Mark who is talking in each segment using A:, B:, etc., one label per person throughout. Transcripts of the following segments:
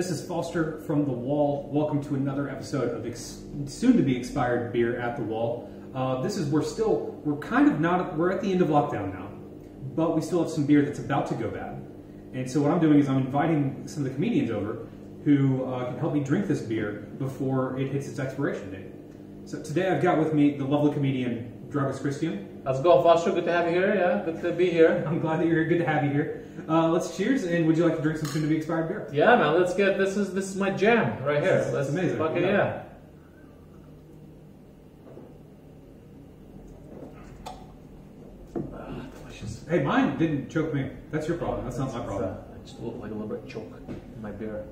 A: This is Foster from The Wall. Welcome to another episode of soon-to-be expired beer at The Wall. We're at the end of lockdown now, but we still have some beer that's about to go bad. And so what I'm doing is I'm inviting some of the comedians over who can help me drink this beer before it hits its expiration date. So today I've got with me the lovely comedian Dragos Cristian.
B: How's it going, Foster? Good to have you here. Yeah, good to be here.
A: I'm glad that you're here. Good to have you here. Let's cheers, and would you like to drink some soon-to-be expired beer?
B: Yeah, man. Let's get this is my jam right here.
A: That's amazing.
B: Fuck it, yeah. Delicious.
A: Hey, mine didn't choke me. That's your problem. That's not my problem.
B: I just look like a little bit choke in my beer.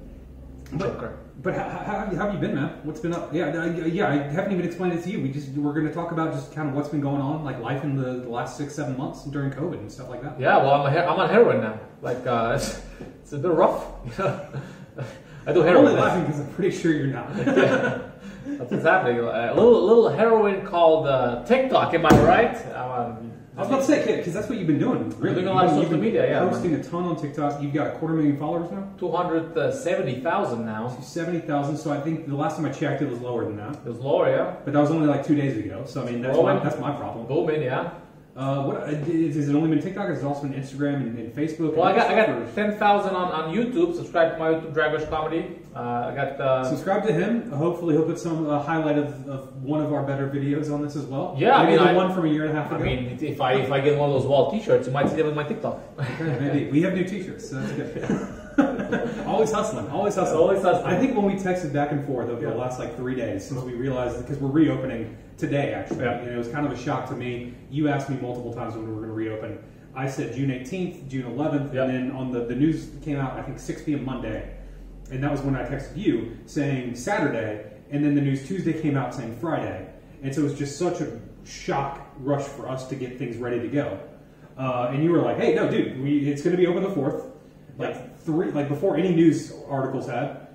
A: But how have you been, man? What's been up? Yeah, I haven't even explained it to you. We're going to talk about just kind of what's been going on, like life in the last 6-7 months during COVID and stuff like that.
B: Yeah, well, I'm on heroin now. Like it's a bit rough. I do heroin.
A: I'm only laughing because I'm pretty sure you're not.
B: That's what's happening. A little heroin called Tik Tok. Am I right?
A: I was about to say, because that's what you've been doing. Really,
B: doing a lot of social media. Yeah,
A: posting a ton on TikTok. You've got 250,000 followers now.
B: 270,000 now.
A: 70,000. So I think the last time I checked, it was lower than that.
B: It was lower, yeah.
A: But that was only like 2 days ago. So I mean, that's my problem.
B: Booming, yeah.
A: What is it? Only been TikTok? Or is it also been Instagram and Facebook?
B: Well, I got 10,000 on YouTube. Subscribe to my YouTube, Dragos Comedy. I got
A: subscribe to him. Hopefully, he'll put some highlight of one of our better videos on this as well.
B: Yeah,
A: maybe the one from a year and a half ago.
B: I mean, if I get one of those wall T-shirts, you might see them in my TikTok.
A: Okay, maybe we have new T-shirts, so that's good. Always hustling.
B: Always hustling.
A: I think when we texted back and forth over the last like 3 days since we realized, because we're reopening today actually, and it was kind of a shock to me. You asked me multiple times when we were going to reopen. I said June 18th, June 11th, and then on the news came out I think 6 p.m. Monday, and that was when I texted you saying Saturday, and then the news Tuesday came out saying Friday, and so it was just such a shock rush for us to get things ready to go. And you were like, "Hey, no, dude, it's going to be open the 4th." Like before any news articles had,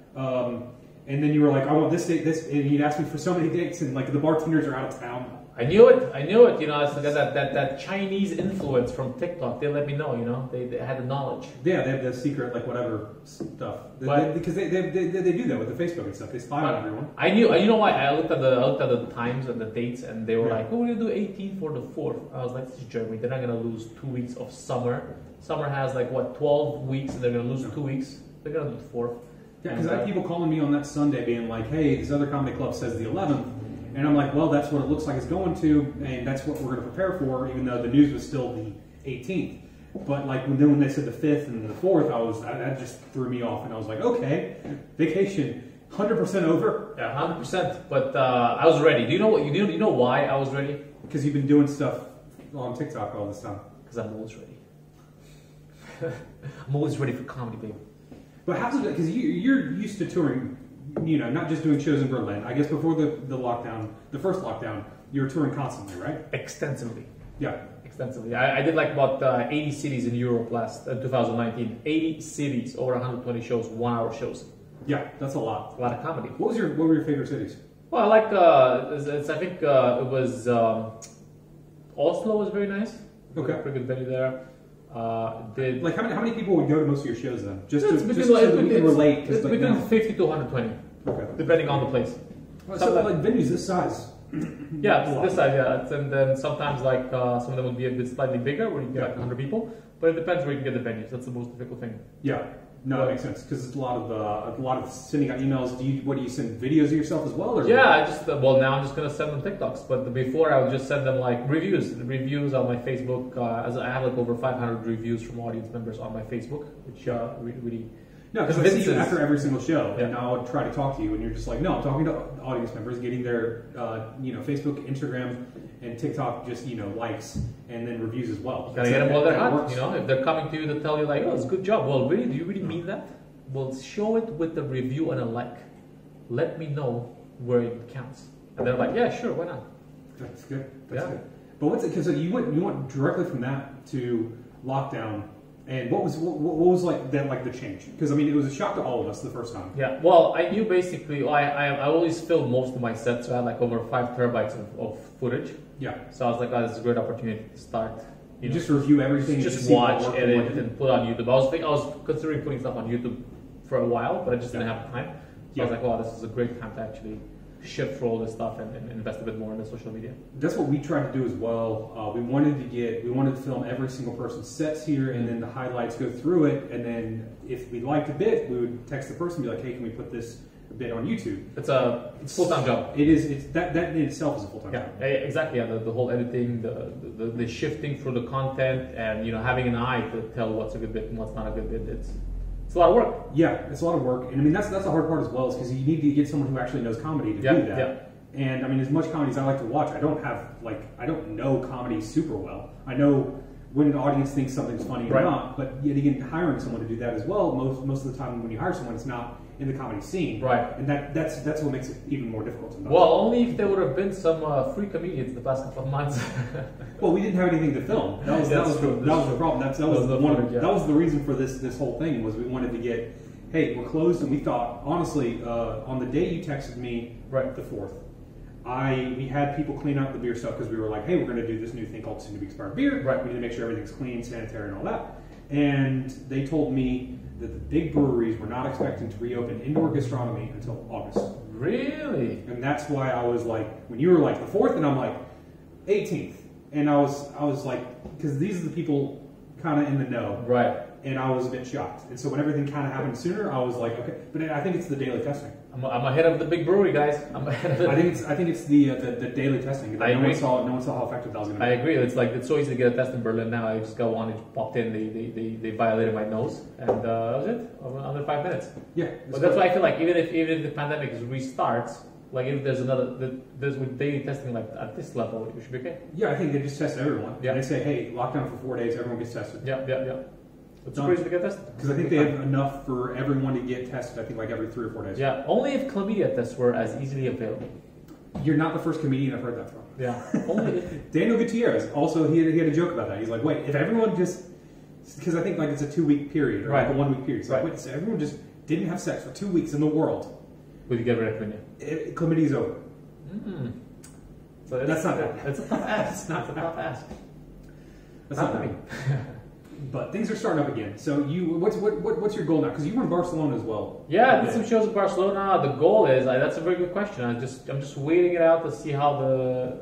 A: and then you were like, I want this date, this, and you'd ask me for so many dates, and like the bartenders are out of town.
B: I knew it. You know, it's that Chinese influence from TikTok. They let me know. You know, they had the knowledge.
A: Yeah, they have the secret like whatever stuff because they do that with the Facebook and stuff. They spy on everyone.
B: I knew. You know why? I looked at the times and the dates, and they were like, "Oh, we're gonna do 18 for the 4th." I was like, "This is Germany. They're not gonna lose 2 weeks of summer. Summer has like what 12 weeks, and they're gonna lose 2 weeks. They're gonna do the 4th."
A: Yeah, because I had people calling me on that Sunday being like, "Hey, this other comedy club says the 11th." And I'm like, well, that's what it looks like it's going to, and that's what we're going to prepare for, even though the news was still the 18th. But like when they said the 5th and the 4th, that just threw me off, and I was like, okay, vacation, 100% over.
B: Yeah, 100%. But I was ready. Do you know what? You know why I was ready?
A: Because you've been doing stuff on TikTok all this time.
B: Because I'm always ready. I'm always ready for comedy, baby.
A: But how's it? Because you're used to touring. You know, not just doing shows in Berlin. I guess before the lockdown, the first lockdown, you were touring constantly, right?
B: Extensively.
A: Yeah.
B: Extensively. I did like about 80 cities in Europe last 2019. 80 cities, over 120 shows, 1-hour shows.
A: Yeah, that's a lot.
B: A lot of comedy.
A: What were your favorite cities?
B: Well, I like I think it was Oslo was very nice.
A: Okay.
B: Pretty good venue there.
A: Like how many people would go to most of your shows then? Just
B: so
A: we can relate.
B: It's between 50 to 120.
A: Okay.
B: Depending on the place.
A: So like venues this size.
B: Yeah, this size, yeah. And then sometimes like some of them would be a bit slightly bigger, where you get like 100 people. But it depends where you can get the venues. That's the most difficult thing.
A: Yeah. No, that makes sense because it's a lot of sending out emails. Do you send videos of yourself as well? Or
B: yeah, I just now I'm just gonna send them TikToks. But before I would just send them like reviews on my Facebook. As I have like over 500 reviews from audience members on my Facebook, which really.
A: No, because I see you after every single show, and I'll try to talk to you, and you're just like, no, I'm talking to audience members, getting their Facebook, Instagram, and TikTok just likes and then reviews as well.
B: Gotta get them while they're hot. You know, if they're coming to you to tell you like, oh, it's a good job. Well, really, do you really mean that? Well, show it with a review and a like. Let me know where it counts. And they're like, yeah, sure, why not?
A: That's good. That's good. But what's it? Because you went directly from that to lockdown. And what was like then like the change? Because I mean it was a shock to all of us the first time.
B: Yeah. Well, I knew basically. I always filmed most of my sets. So I had like over 5 terabytes of footage. Yeah. So I was like, oh, this is a great opportunity to start.
A: Just review everything.
B: Just watch, edit, and put on YouTube. I was considering putting stuff on YouTube for a while, but I just didn't have time. So I was like, wow, this is a great time to actually shift for all this stuff and invest a bit more in the social media.
A: That's what we tried to do as well. We wanted to film every single person's sets here, and then the highlights, go through it, and then if we liked a bit, we would text the person and be like, hey, can we put this bit on YouTube?
B: It's a full-time job.
A: It is. It's that in itself is a full-time job.
B: Yeah, exactly. Yeah, the whole editing, the shifting through the content, and having an eye to tell what's a good bit and what's not a good bit. It's a lot of work.
A: Yeah, it's a lot of work, and I mean that's the hard part as well, is because you need to get someone who actually knows comedy to do that. Yeah. And I mean, as much comedy as I like to watch, I don't know comedy super well. I know when an audience thinks something's funny or not, but yet again, hiring someone to do that as well, most of the time when you hire someone, it's not in the comedy scene.
B: Right.
A: And that's what makes it even more difficult sometimes.
B: Well, only if there would have been some free comedians the past couple of months.
A: Well, we didn't have anything to film. That was the problem. That was the reason for this whole thing, was we wanted to get, hey, we're closed, and we thought, honestly, on the day you texted me, the 4th, we had people clean out the beer stuff, because we were like, hey, we're going to do this new thing called soon to be expired beer. Right. We need to make sure everything's clean, sanitary, and all that. And they told me that the big breweries were not expecting to reopen indoor gastronomy until August.
B: Really?
A: And that's why I was like, when you were like the 4th, and I'm like 18th, and I was like, because these are the people kind of in the know,
B: right?
A: And I was a bit shocked. And so when everything kind of happened sooner, I was like, okay. But I think it's the daily testing.
B: I'm ahead of the big brewery, guys. I'm ahead of it.
A: I think it's the daily testing.
B: I agree.
A: No one saw how effective that was going to be.
B: I agree. It's so easy to get a test in Berlin now. I just got one. It popped in. They violated my nose, and that was it. Under 5 minutes.
A: Yeah.
B: But that's why I feel like even if the pandemic restarts, like if there's with daily testing like at this level, it should be okay.
A: Yeah, I think they just test everyone.
B: Yeah.
A: They say, hey, lockdown for 4 days, everyone gets tested.
B: Yeah. It's crazy to get tested.
A: Because I think they have enough for everyone to get tested, I think, like every 3 or 4 days.
B: Yeah, only if chlamydia tests were as easily available.
A: You're not the first comedian I've heard that from.
B: Yeah. Only
A: Daniel Gutierrez, also, he had a joke about that. He's like, wait, if everyone just... Because I think like it's a 2-week period, or like a 1-week period. So like, wait, so everyone just didn't have sex for 2 weeks in the world.
B: Would you get rid of chlamydia?
A: Chlamydia's over.
B: So
A: that's not that.
B: It's a tough ask. It's not a tough ask.
A: That's not me. But things are starting up again. So what's your goal now? Because you were in Barcelona as well.
B: Yeah, I did some shows in Barcelona. The goal is that's a very good question. I'm just waiting it out to see how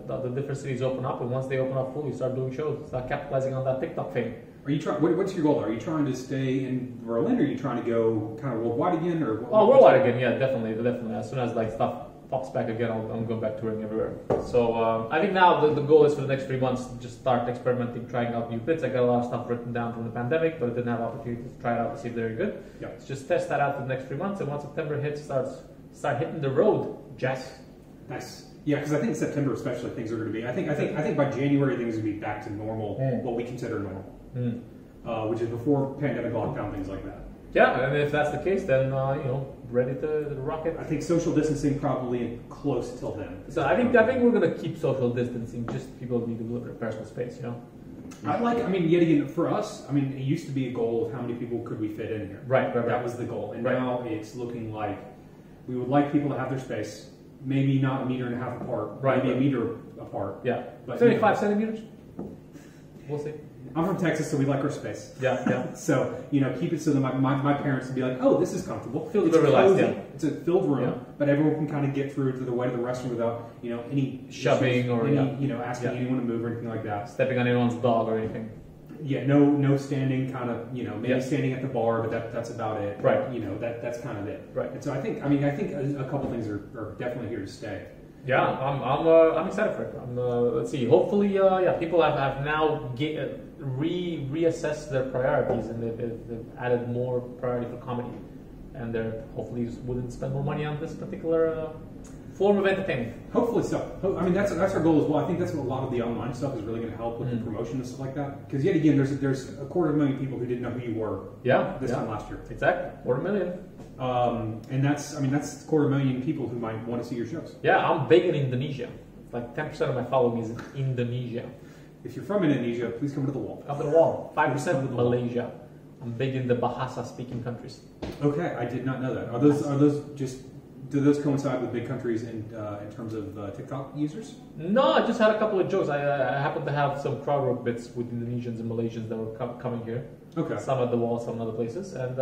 B: the different cities open up, and once they open up fully, start doing shows, start capitalizing on that TikTok fame.
A: Are you trying? What's your goal? Are you trying to stay in Berlin, or are you trying to go kind of worldwide again, or?
B: Worldwide again. Yeah, definitely. As soon as like stuff pops back again, I'm going back touring everywhere. So I think now the goal is for the next 3 months to just start experimenting, trying out new bits. I got a lot of stuff written down from the pandemic, but I didn't have opportunity to try it out to see if they're good. Yeah. Let's just test that out for the next 3 months, and once September hits, start hitting the road, Jack.
A: Nice. Yeah, because I think September especially things are going to be. I think by January things are going to be back to normal, what we consider normal, which is before pandemic lockdown, things like that.
B: Yeah, and if that's the case, then ready to rock it.
A: I think social distancing probably close till then.
B: So I think we're gonna keep social distancing. Just people need a little bit of personal space,
A: yet again, for us, it used to be a goal of how many people could we fit in here.
B: Right.
A: That was the goal, and now it's looking like we would like people to have their space. Maybe not 1.5 meters apart. Maybe a meter apart.
B: Yeah,
A: but
B: 75 centimeters. We'll see.
A: I'm from Texas, so we like our space.
B: Yeah.
A: So, keep it so that my parents would be like, oh, this is comfortable. It's a filled room, but everyone can kind of get through to the way to the restroom without, any
B: shoving or
A: asking anyone to move or anything like that.
B: Stepping on anyone's dog or anything.
A: Yeah, no standing, kind of, maybe standing at the bar, but that's about it.
B: Right.
A: That's kind of it.
B: Right.
A: And so I think a couple things are definitely here to stay.
B: Yeah, I'm excited for it. Let's see. Hopefully, people have now reassessed their priorities, and they've added more priority for comedy, and they're hopefully willing to spend more money on this particular form of entertainment.
A: Hopefully so. That's our goal as well. I think that's what a lot of the online stuff is really going to help with the promotion and stuff like that. Because yet again, there's 250,000 people who didn't know who you were. This time last year.
B: Exactly, 250,000.
A: And that's 250,000 people who might want to see your shows.
B: Yeah, I'm big in Indonesia. Like 10% of my following is in Indonesia.
A: If you're from Indonesia, please come to the wall.
B: Come to the wall. 5% Malaysia. I'm big in the Bahasa speaking countries.
A: Okay, I did not know that. Are those just do those coincide with big countries in terms of TikTok users?
B: No, I just had a couple of jokes. I happened to have some crowd work bits with Indonesians and Malaysians that were coming here.
A: Okay.
B: Some at the wall, some in other places, and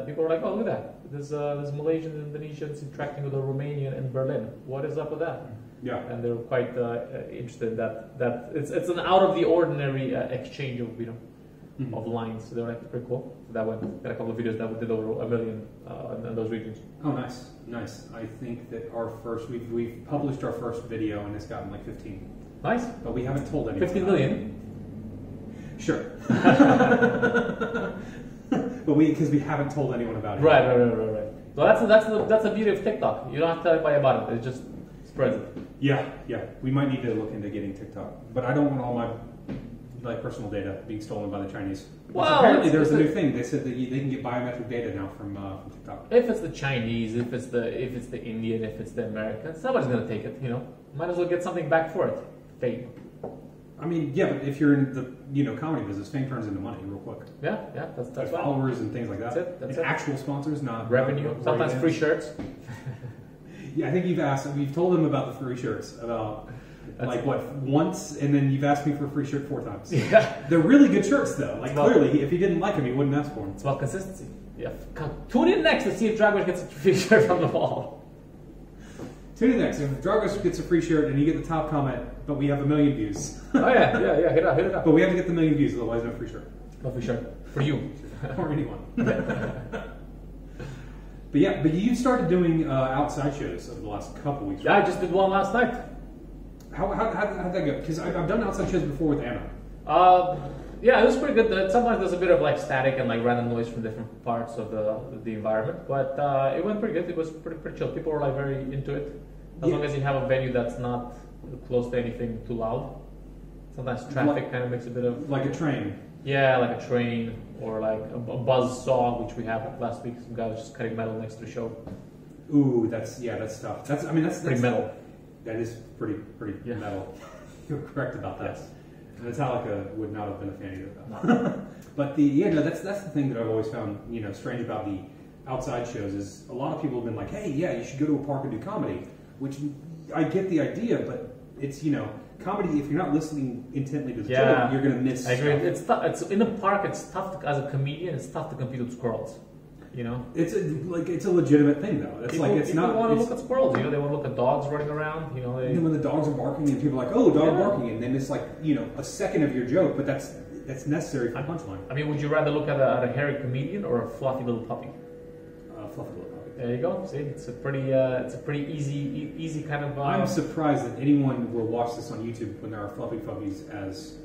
B: people were like, "Oh, look at that! There's Malaysians and Indonesians interacting with a Romanian in Berlin. What is up with that?"
A: Yeah.
B: And they were quite interested in that. That it's an out of the ordinary exchange of of lines. So they were like, pretty cool. So that went. Got a couple of videos that did over 1 million in those regions.
A: Oh, nice, nice. I think that we've published our first video and it's gotten like 15.
B: Nice.
A: But we haven't told anyone.
B: 15 million.
A: Sure. But because we haven't told anyone about it.
B: Right. So that's the beauty of TikTok. You don't have to tell anybody about it. It just spreads it.
A: Yeah. We might need to look into getting TikTok, but I don't want all my personal data being stolen by the Chinese.
B: Well,
A: apparently there's a new thing. They said that they can get biometric data now from TikTok.
B: If it's the Chinese, if it's the Indian, if it's the American, somebody's gonna take it. Might as well get something back for it. Fame.
A: I mean, yeah, but if you're in the comedy business, fame turns into money real quick.
B: Yeah, that's
A: Like followers and things like that.
B: That's it.
A: Actual sponsors, not
B: revenue. Sometimes free shirts.
A: Yeah, I think we've told them about the free shirts about once, and then you've asked me for a free shirt 4 times.
B: Yeah,
A: they're really good shirts though. Clearly, if he didn't like them, he wouldn't ask for them.
B: It's about consistency. Yeah, tune in next to see if Dragos gets a free shirt from the wall.
A: Tune in next. If Dragos gets a free shirt and you get the top comment, but we have 1 million views.
B: Oh yeah, hit it up.
A: But we have to get the 1 million views, otherwise no free shirt.
B: No free shirt for you
A: or anyone. But you started doing outside shows over the last couple weeks.
B: Yeah, I just did one last night.
A: How'd that go? Because I've done outside shows before with Anna.
B: Yeah, it was pretty good. Sometimes there's a bit of static and random noise from different parts of the environment, but it went pretty good. It was pretty chill. People were very into it, as long as you have a venue that's not close to anything too loud. Sometimes traffic kind of makes a bit of
A: like a train.
B: Yeah, like a train or a buzz saw, which we had last week. Some guy was just cutting metal next to the show.
A: Ooh, that's tough. That's
B: pretty metal.
A: That is pretty metal. You're correct about that. Yes. Metallica would not have been a fan of that. No. But that's the thing that I've always found strange about the outside shows is a lot of people have been like, hey, yeah, you should go to a park and do comedy, which I get the idea, but it's comedy. If you're not listening intently to the joke, you're gonna miss.
B: I agree. It's in the park. It's tough as a comedian. It's tough to compete with squirrels.
A: It's a legitimate thing though. It's
B: people want to look at squirrels. They want to look at dogs running around.
A: And when the dogs are barking and people are like, oh, dog barking, and then it's a second of your joke, but that's necessary for punchline. I
B: mean, would you rather look at a hairy comedian or a fluffy little puppy?
A: Fluffy little puppy.
B: There you go. See, it's a pretty easy kind of.
A: I'm surprised that anyone will watch this on YouTube when there are fluffy puppies as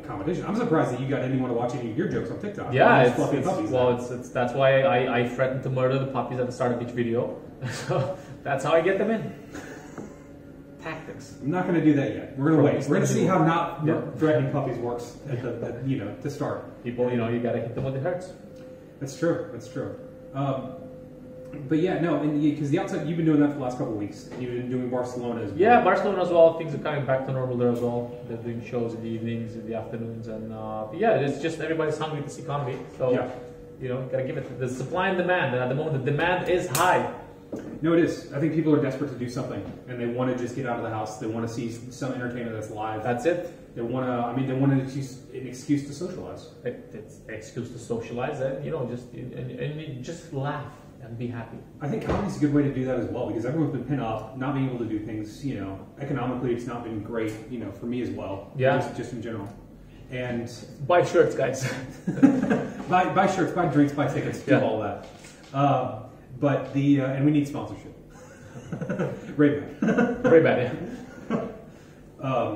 A: competition. I'm surprised that you got anyone to watch any of your jokes on TikTok.
B: Yeah, it's that's why I threatened to murder the puppies at the start of each video. So that's how I get them in. Tactics.
A: I'm not going to do that yet. We're going to wait. We're going to see how not threatening puppies works at to start.
B: People, you got to hit them when it hurts.
A: That's true. That's true. But yeah, no, because the outside, you've been doing that for the last couple of weeks. You've been doing Barcelona as well.
B: Yeah, Barcelona as well. Things are coming back to normal there as well. They're doing shows in the evenings, in the afternoons, and it's just everybody's hungry to see comedy. So gotta give it the supply and demand. And at the moment, the demand is high.
A: No, it is. I think people are desperate to do something, and they want to just get out of the house. They want to see some entertainment that's live.
B: That's it.
A: They want to. They want an excuse to socialize.
B: It's an excuse to socialize, and and just laugh and be happy.
A: I think comedy's a good way to do that as well, because everyone's been pinned off, not being able to do things. Economically, it's not been great. For me as well.
B: Yeah.
A: Just in general. And
B: buy shirts, guys.
A: buy shirts, buy drinks, buy tickets, do all that. But and we need sponsorship.
B: Ray-Ban, yeah.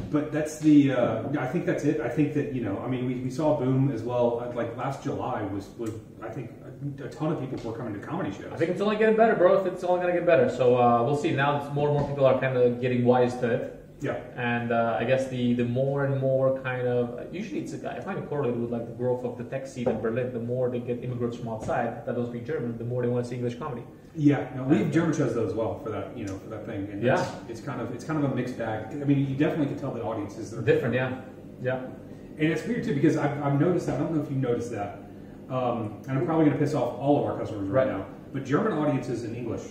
A: But that's I think that's it. I think that we saw a boom as well. Last July was I think a ton of people were coming to comedy shows.
B: I think it's only getting better, bro. It's only gonna get better. So we'll see. Now more and more people are kind of getting wise to it.
A: Yeah.
B: And I guess the more and more kind of usually I find it correlated with the growth of the tech scene in Berlin. The more they get immigrants from outside that don't speak German, the more they want to see English comedy.
A: Yeah, no, we have German shows though as well for that for that thing. And it's kind of a mixed bag. You definitely can tell the audiences are
B: different. Yeah.
A: And it's weird too because I've noticed that. I don't know if you noticed that. And I'm probably going to piss off all of our customers right now. But German audiences and English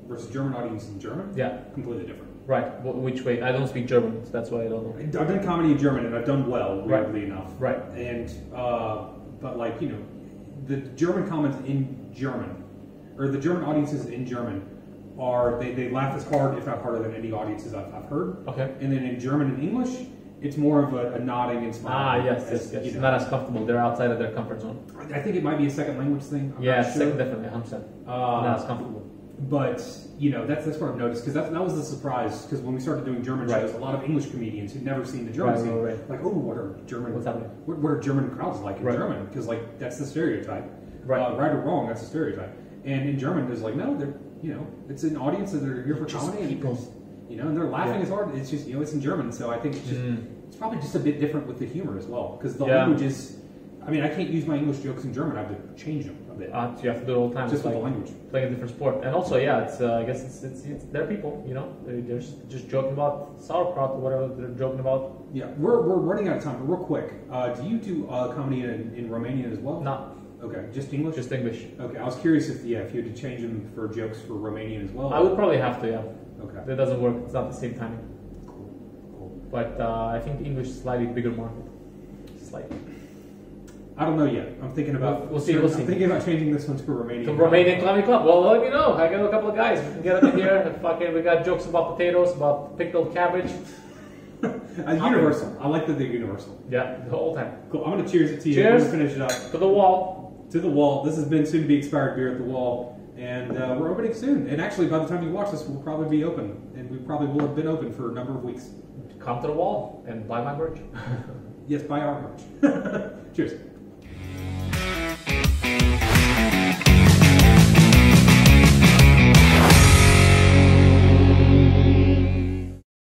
A: versus German audience in German,
B: Yeah.
A: completely different.
B: Right. Which way? I don't speak German, so that's why I don't know.
A: I've done comedy in German, and I've done well, weirdly enough.
B: Right.
A: And but like the German comments in German, or the German audiences in German, are they laugh as hard, if not harder, than any audiences I've heard.
B: Okay.
A: And then in German and English, it's more of a nodding and smiling.
B: Yes. Not as comfortable. They're outside of their comfort zone.
A: I think it might be a second language thing. I'm
B: Yeah,
A: not sure.
B: definitely, 100%. Not as comfortable.
A: But that's what I've noticed, because that was the surprise. Because when we started doing German shows, a lot of English comedians who'd never seen the German scene, like, oh, what are German?
B: What's happening?
A: What are German crowds like in German? Because like that's the stereotype, right or wrong, that's the stereotype. And in German, there's like, no, they're it's an audience that are here for comedy,
B: people.
A: and they're laughing as hard. It's just it's in German, so I think it's just it's probably just a bit different with the humor as well, because the language is. I mean, I can't use my English jokes in German. I have to change them a bit.
B: So you have to do it all the time.
A: Just with the language.
B: Playing a different sport. And also, it's I guess it's they're people, they're just joking about sauerkraut or whatever they're joking about.
A: Yeah, we're running out of time, but real quick, do you do comedy in Romanian as well?
B: No.
A: Okay, just English?
B: Just English.
A: Okay, I was curious if you had to change them for jokes for Romanian as well.
B: I would probably have to, yeah.
A: Okay.
B: That doesn't work. It's not the same timing.
A: Cool.
B: But I think English is slightly bigger market. Slightly.
A: I don't know yet. I'm thinking about.
B: We'll see.
A: I'm thinking about changing this one to Romanian.
B: To Romanian Comedy Club. Well, let me know. I got a couple of guys. We can get them in here. And we got jokes about potatoes, about pickled cabbage.
A: Universal. I like that they're universal.
B: Yeah, the whole time.
A: Cool. I'm gonna cheers it to you.
B: Cheers.
A: We're gonna finish it up.
B: To the wall.
A: To the wall. This has been soon to be expired beer at the wall, and we're opening soon. And actually, by the time you watch this, we'll probably be open, and we probably will have been open for a number of weeks.
B: Come to the wall and buy my merch.
A: Yes, buy our merch. Cheers.